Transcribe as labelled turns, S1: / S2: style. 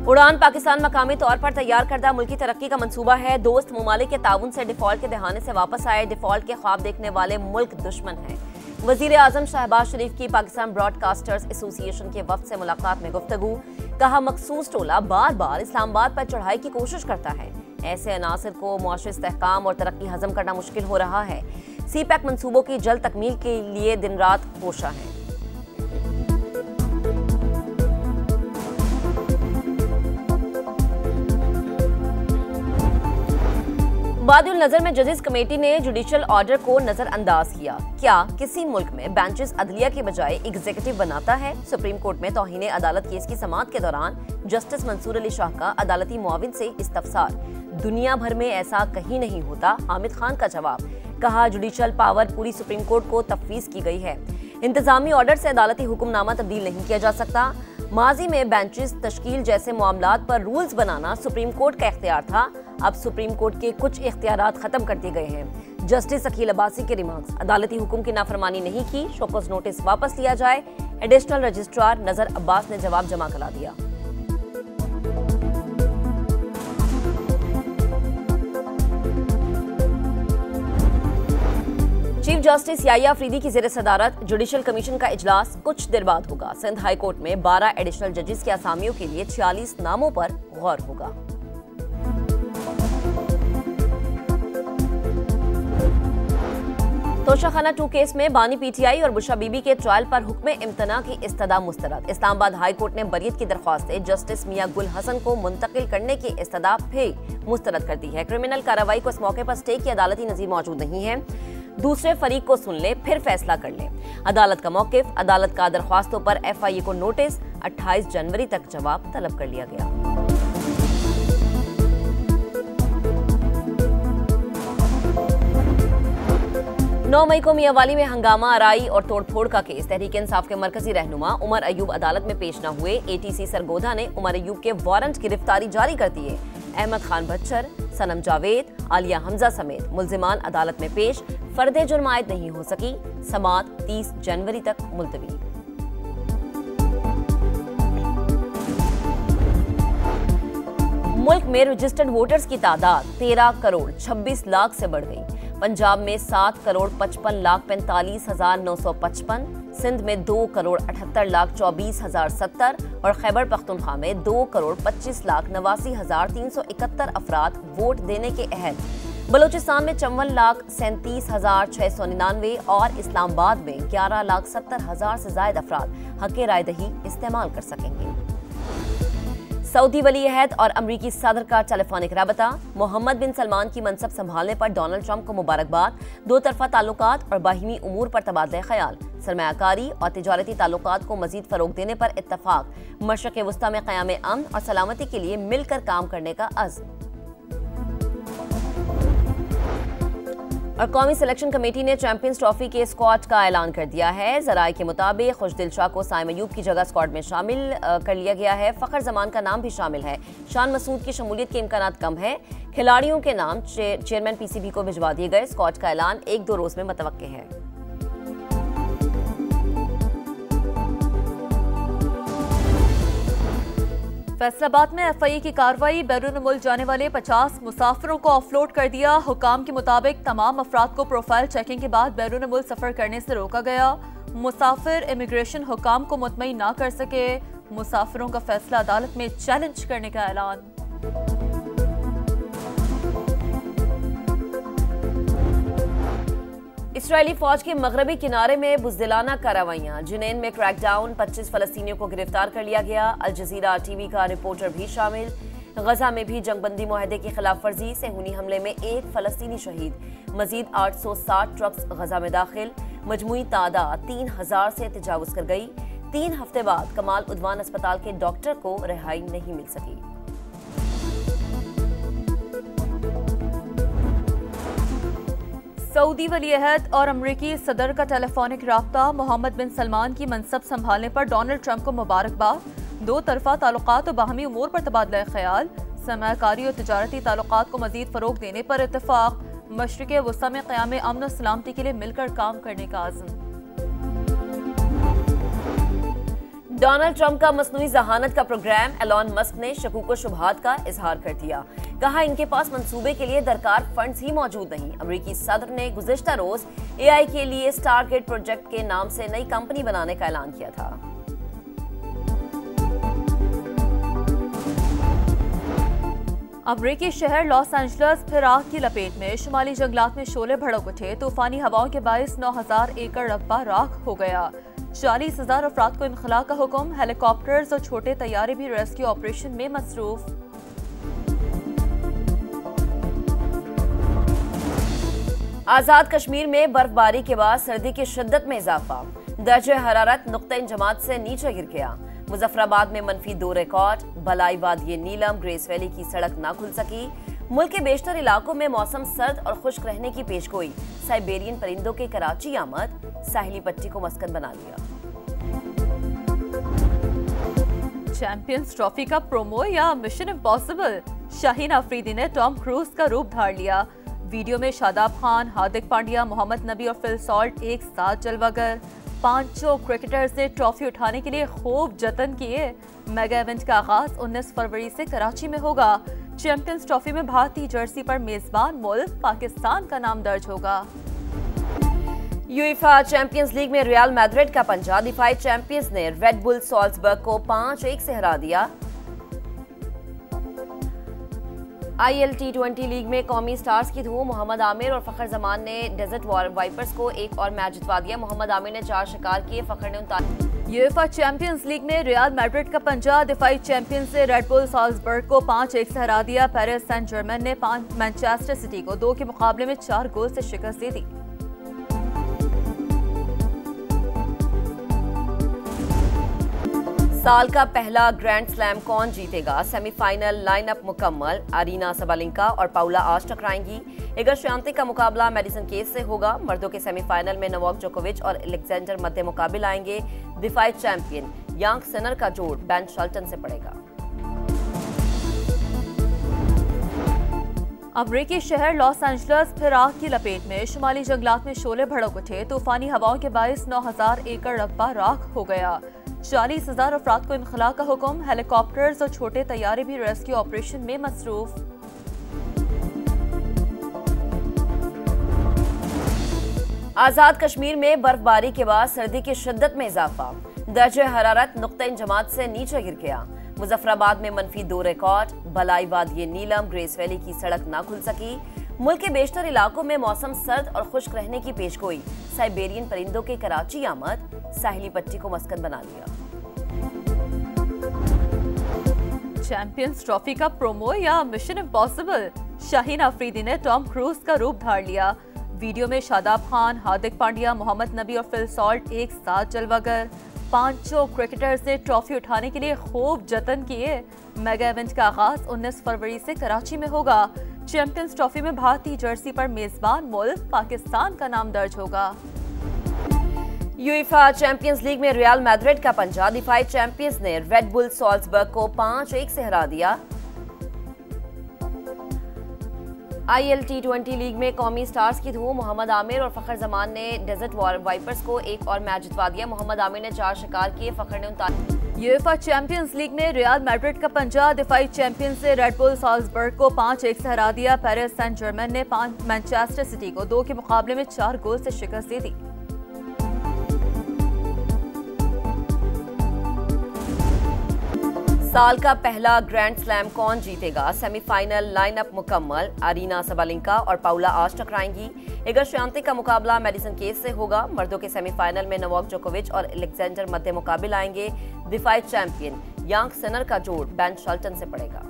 S1: उड़ान पाकिस्तान मकामी तौर पर तैयार करदा मुल्की तरक्की का मंसूबा है। दोस्त ममालिक के ताउन से डिफॉल्ट के दहाने से वापस आए। डिफॉल्ट के ख्वाब देखने वाले मुल्क दुश्मन हैं। वजीर आजम शहबाज शरीफ की पाकिस्तान ब्रॉडकास्टर्स एसोसिएशन के वफ्द से मुलाकात में गुफ्तगू। कहा मखसूस टोला बार बार इस्लामाबाद पर चढ़ाई की कोशिश करता है। ऐसे अनासर को मुआशी इस्तेहकाम और तरक्की हजम करना मुश्किल हो रहा है। सीपैक मंसूबों की जल्द तकमील के लिए दिन रात कोशा है। बादिल नजर में जजेस कमेटी ने जुडिशल ऑर्डर को नजरअंदाज किया। क्या किसी मुल्क में बेंचेस अदलिया के बजाय एग्जीक्यूटिव बनाता है? सुप्रीम कोर्ट में तौहीन अदालत केस की समाअत के दौरान जस्टिस मंसूर अली शाह का अदालती मुआविन से इस्तफसार। दुनिया भर में ऐसा कहीं नहीं होता, हामिद खान का जवाब। कहा जुडिशल पावर पूरी सुप्रीम कोर्ट को तफवीज की गई है। इंतजामी ऑर्डर से अदालती हुक्मनामा तब्दील नहीं किया जा सकता। माजी में बेंचेस तश्कील जैसे मामलात पर रूल्स बनाना सुप्रीम कोर्ट का इख्तियार था। अब सुप्रीम कोर्ट के कुछ इख्तियारात खत्म कर दिए गए हैं। जस्टिस अकील अब्बासी के रिमार्क्स। अदालती हुक्म की नाफरमानी नहीं की, शोकॉज नोटिस वापस लिया जाए। एडिशनल रजिस्ट्रार नजर अब्बास ने जवाब जमा करा दिया। चीफ जस्टिस याहिया अफरीदी की ज़ेर सदारत जुडिशल कमीशन का इजलास कुछ देर बाद होगा। सिंध हाई कोर्ट में 12 एडिशनल जजेस के असामियों के लिए 46 नामों पर गौर होगा। तोशाखाना 2 केस में बानी पीटीआई और बुशा बीबी के ट्रायल पर हुक्म इम्तना की इस्तदा मुस्तरद। इस्लामाबाद हाई कोर्ट ने बरीयत की दरख्वास्त जस्टिस मियां गुल हसन को मुंतकिल करने की इस्तदा फिर मुस्तरद कर दी है। क्रिमिनल कार्रवाई को इस मौके पर स्टे की अदालती नजीर मौजूद नहीं है। दूसरे फरीक को सुन ले फिर फैसला कर ले। अदालत का मौकिफ। अदालत का दरख्वास्तों पर FIA को नोटिस। 28 जनवरी तक जवाब तलब कर लिया गया। 9 मई को मियांवाली में हंगामा आराई और तोड़फोड़ का केस। तहरीक इंसाफ के मरकजी रहनुमा उमर अयूब अदालत में पेश न हुए। ATC सरगोधा ने उमर अयूब के वारंट गिरफ्तारी जारी कर दिए। अहमद खान बच्चर, सनम जावेद, आलिया हमजा समेत मुल्जिमान अदालत में पेश। फर्दे जुर्म आयद नहीं हो सकी। समाअत 30 जनवरी तक मुलतवी। मुल्क में रजिस्टर्ड वोटर्स की तादाद 13 करोड़ 26 लाख से बढ़ गई। पंजाब में 7 करोड़ 55 लाख 45,955, सिंध में 2 करोड़ 78 लाख 24,070 और खैबर पख्तूनख्वा में 2 करोड़ 25 लाख 89,371 अफराद वोट देने के अहल। बलूचिस्तान में 54 लाख 37,699 और इस्लामाबाद में 11 लाख 70,000 से ज्यादा अफराद हक़ राय दही इस्तेमाल कर सकेंगे। सऊदी वली अहद और अमरीकी सदर का टेलीफोनिक राबता। मोहम्मद बिन सलमान की मनसब संभालने पर डोनाल्ड ट्रंप को मुबारकबाद। दो तरफा ताल्लुकात और बाहिमी उमूर पर तबादला ख्याल। सरमायाकारी और तिजारती ताल्लुकात को मजीद फरोग देने पर इत्तफाक। मशरक़ वस्ता में क़याम अमन और सलामती के लिए मिलकर काम करने का अज़्म। और कौमी सिलेक्शन कमेटी ने चैंपियंस ट्रॉफी के स्क्वाड का ऐलान कर दिया है। जराये के मुताबिक खुशदिल शाह को साइम अयूब की जगह स्क्वाड में शामिल कर लिया गया है। फ़खर जमान का नाम भी शामिल है। शान मसूद की शमूलियत के इम्कानात कम है। खिलाड़ियों के नाम चेयरमैन PCB को भिजवा दिए गए। स्क्वाड का ऐलान 1-2 रोज में मुतवक्के है।
S2: फैसलाबाद में FIA की कार्रवाई। बैरून मुल्क जाने वाले 50 मुसाफिरों को ऑफलोड कर दिया। हुकाम के मुताबिक तमाम अफराद को प्रोफाइल चेकिंग के बाद बैरून मुल्क सफर करने से रोका गया। मुसाफिर इमिग्रेशन हुकाम को मुतमईन ना कर सके। मुसाफिरों का फैसला अदालत में चैलेंज करने का ऐलान।
S1: इसराइली फौज के मगरबी किनारे में बुज़दिलाना कार्रवाइयां। जुनैन में क्रैकडाउन। 25 फलस्तीनियों को गिरफ्तार कर लिया गया। अल जज़ीरा TV का रिपोर्टर भी शामिल। गजा में भी जंगबंदी मुआहदे की खिलाफ वर्जी। सेहूनी हमले में 1 फलस्तीनी शहीद। मजीद 860 ट्रक्स गजा में दाखिल। मजमूई तादाद 3000 से तजावुज कर गई। 3 हफ्ते बाद कमाल उद्वान अस्पताल के डॉक्टर को रिहाई नहीं मिल सकी।
S2: सऊदी वली अहद और अमरीकी सदर का टेलीफोनिक राब्ता। मोहम्मद बिन सलमान की मनसब संभालने पर डोनाल्ड ट्रंप को मुबारकबाद। दो तरफा ताल्लुकात और बाहमी उमूर पर तबादला ख्याल। सरमायाकारी और तिजारती ताल्लुकात को मजीद फरोग देने पर इत्तफाक। मशरिक़ वस्ता में क़याम अमन और सलामती के लिए मिलकर काम करने का आज़म।
S1: डोनाल्ड ट्रंप का मसनूई जहानत का प्रोग्राम, एलॉन मस्क ने शकूक व शुबहात का इजहार कर दिया। कहा इनके पास मंसूबे के लिए दरकार फंड्स ही मौजूद नहीं। अमेरिकी सदर ने गुज़िश्ता रोज एआई के लिए स्टारगेट प्रोजेक्ट के नाम से नई कंपनी बनाने का ऐलान किया था।
S2: अमरीकी शहर लॉस एंजल्स फिर आग की लपेट में। शुमाली जंगलात में शोले भड़क उठे। तूफानी हवाओं के बायस 9000 एकड़ रकबा राख हो गया। 40,000 अफराद को इनखला का हुक्म। हेलीकॉप्टर्स और छोटे तैयारे भी रेस्क्यू ऑपरेशन में मसरूफ।
S1: आजाद कश्मीर में बर्फबारी के बाद सर्दी की शिद्दत में इजाफा। दर्जे हरारत नुक्ता जमात से नीचे गिर गया। मुजफ्फराबाद में -2 रिकॉर्ड। बलाई वादी नीलम ग्रेस वैली की सड़क ना खुल सकी। मुल्क के बेशतर इलाकों में मौसम सर्द और खुश्क रहने की पेशगोई। साइबेरियन परिंदों के कराची आमद साहिली पट्टी को मस्कन बना लिया।
S2: चैंपियंस ट्रॉफी का प्रोमो या मिशन इम्पॉसिबल। शाहीन अफरीदी ने टॉम क्रूज का रूप धार लिया। वीडियो में शादाब खान, हार्दिक पांड्या, मोहम्मद नबी और फिल सॉल्ट एक साथ जलवागर। पांचों क्रिकेटर्स ने ट्रॉफी उठाने के लिए खूब जतन किए। मेगा इवेंट का आगाज 19 फरवरी से कराची में होगा। चैंपियंस ट्रॉफी में भारतीय जर्सी पर मेजबान मुल्क पाकिस्तान का नाम दर्ज होगा।
S1: यूएफा चैंपियंस लीग में रियल मैड्रिड का पंजा। दिफाई चैंपियंस ने रेड बुल सॉल्जबर्ग को 5-1 से हरा दिया। आईएल टी20 लीग में कौमी स्टार्स की धूम। मोहम्मद आमिर और फखर जमान ने डेजर्ट वाइपर्स को एक और मैच जितवा दिया। मोहम्मद आमिर ने 4 शिकार किए, फखर ने 39।
S2: यूएफा चैंपियंस लीग में रियल मैड्रिड का पंजा। दिफाई चैंपियंस ने रेड बुल सॉल्जबर्ग को 5-1 से हरा दिया। पेरिस सेंट जर्मन ने मैनचेस्टर सिटी को 2 के मुकाबले में 4 गोल से शिकस्त दे दी।
S1: साल का पहला ग्रैंड स्लैम कौन जीतेगा? सेमीफाइनल लाइनअप मुकम्मल। अरीना सबालेंका और पाउला आज टकराएंगी। इगा श्योंतेक का मुकाबला मेडिसन केस से होगा। मर्दों के सेमीफाइनल में नोवाक जोकोविच और अलेक्जेंडर मध्य मुकाबिल आएंगे। दिफाई चैंपियन यांग सिनर का जोड़ बेन शल्टन से पड़ेगा।
S2: अमरीकी शहर लॉस एंजल्स फिर आग की लपेट में। शुमाली जंगलात में शोले भड़क उठे। तूफानी हवाओं के बायस 9000 एकड़ रकबा राख हो गया। 40,000 अफराद को इनखला का हुक्म। हेलीकॉप्टर्स और छोटे तैयारे भी रेस्क्यू ऑपरेशन में मसरूफ।
S1: आजाद कश्मीर में बर्फबारी के बाद सर्दी की शिद्दत में इजाफा। दर्जे हरारत नुक्ता जमात से नीचे गिर गया। मुजफ्फराबाद में -2 रिकॉर्ड। बलाई वादी नीलम ग्रेस वैली की सड़क ना खुल सकी। मुल्क के बेशतर इलाकों में मौसम सर्द और खुश्क रहने की पेशगोई। साइबेरियन परिंदों के कराची आमद साहिली पट्टी को मस्कन बना लिया।
S2: चैंपियंस ट्रॉफी का प्रोमो या मिशन इम्पॉसिबल। शाहीन अफरीदी ने टॉम क्रूज का रूप धार लिया। वीडियो में शादाब खान, हार्दिक पांड्या, मोहम्मद नबी और फिल सॉल्ट एक साथ जलवागर। पांचों क्रिकेटर्स ने ट्रॉफी उठाने के लिए खूब जतन किए। मेगा इवेंट का आगाज 19 फरवरी से कराची में होगा। चैंपियंस ट्रॉफी में भारतीय जर्सी पर मेजबान मुल्क पाकिस्तान का नाम दर्ज होगा।
S1: यूएफा चैंपियंस लीग में रियल मैड्रिड का पंजा। दिफाई चैंपियंस ने रेड बुल सॉल्जबर्ग को 5-1 से हरा दिया। आईएल टी20 लीग में कौमी स्टार्स की धूम। मोहम्मद आमिर और फखर जमान ने डेजर्ट वाइपर्स को एक और मैच जितवा दिया। मोहम्मद आमिर ने 4 शिकार किए, फखर ने 39।
S2: यूएफा चैंपियंस लीग में रियल मैड्रिड का पंजा। दिफाई चैंपियंस ने रेड बुल सॉल्जबर्ग को 5-1 से हरा दिया। पेरिस सेंट जर्मन ने मैनचेस्टर सिटी को 2 के मुकाबले में 4 गोल से शिकस्त दे दी।
S1: साल का पहला ग्रैंड स्लैम कौन जीतेगा? सेमीफाइनल लाइनअप मुकम्मल। अरीना सबालेंका और पाउला आज टकराएंगी। इगा श्योंतेक का मुकाबला मेडिसन केस से होगा। मर्दों के सेमीफाइनल में नोवाक जोकोविच और अलेक्जेंडर मध्य मुकाबिल आएंगे। दिफाई चैंपियन यांग सिनर का जोड़ बेन शल्टन से पड़ेगा।